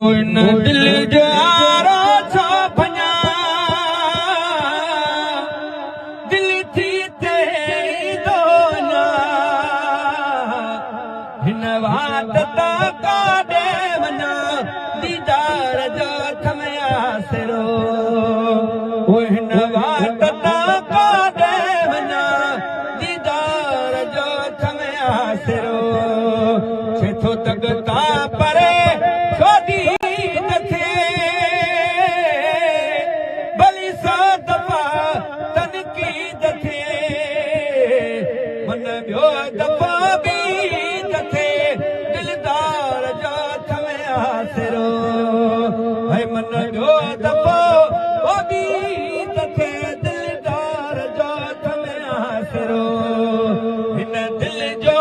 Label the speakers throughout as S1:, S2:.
S1: दिल जो आरो छो भञा दिल थी ते दोना हिन वात ता काॾे वञा दीदार जो थमया सिरो हिन वात ता काॾे वञा दीदार जो थमया सिरो छेथो तगता परे मन ॿियो दफ़ो बि दथे दिलदार जो थमया सिरो है मन ॿियो दफ़ो बि दथे दिलदार जो थमया सिरो हिन दिल जो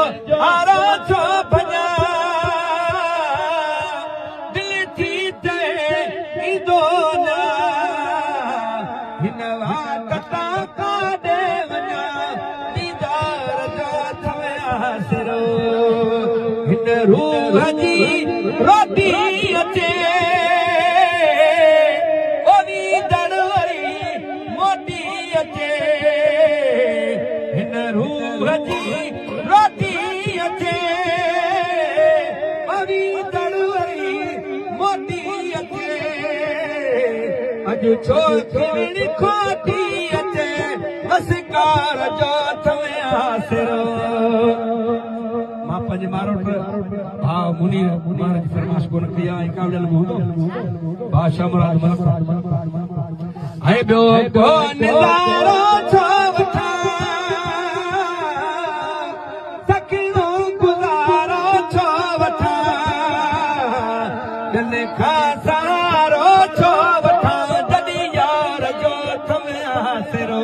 S1: आरो छो भञा दिल थी ते ईंदो न हिन वात ता काॾे वञा सिरो हिन रूह जी रोटी अचे ओनी दड़ वरी मोटी अचे हिन रूह जी रोटी अचे ओनी दड़ वरी मोटी अचे अॼु छो थोरी खोटी अचे असकार जो थमया सिरो पंहिंजे मारोट भाउ मुनीर महाराज जी फरमाइश कोन कई आहे कावड़ियल में हूंदो बादशाह मुराद मलक है ॿियो को नज़ारो छो वठां सखिणो गुज़ारो छो वठां दिल खां सहारो छो वठां जॾहिं यार जो थमया सिरो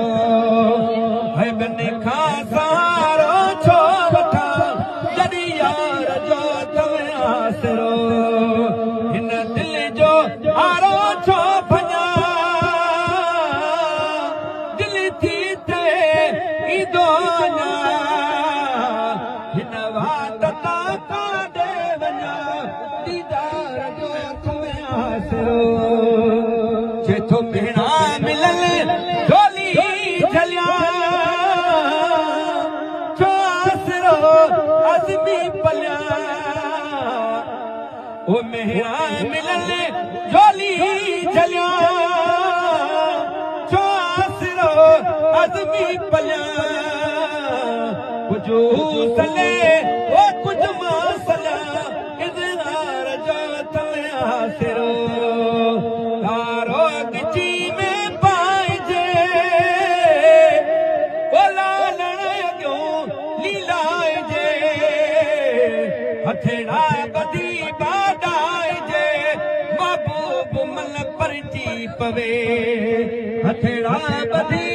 S1: है बिन खां सहारो छो वठां यार जो थमया सिरो हिन दिल जो आरो छो भञा दिल थी ते ईंदो न हिन वात ता काॾे वञा दीदार जो थमया सिरो छेथो भेणा मिलल झोली झलिया छो आसरो आज़मी पलिया ओ मेहरा मिलल झोली झलिया छो आसरो आज़मी पलिया कुझु सले ओ कुझु मासला इज़हार जो थमया सिरो तारो गिची में पाइजे ओ लालण अॻियो लीलाइजे हथेड़ा बदी बाडाइजे महबूब मल परची पवे हथेड़ा बदी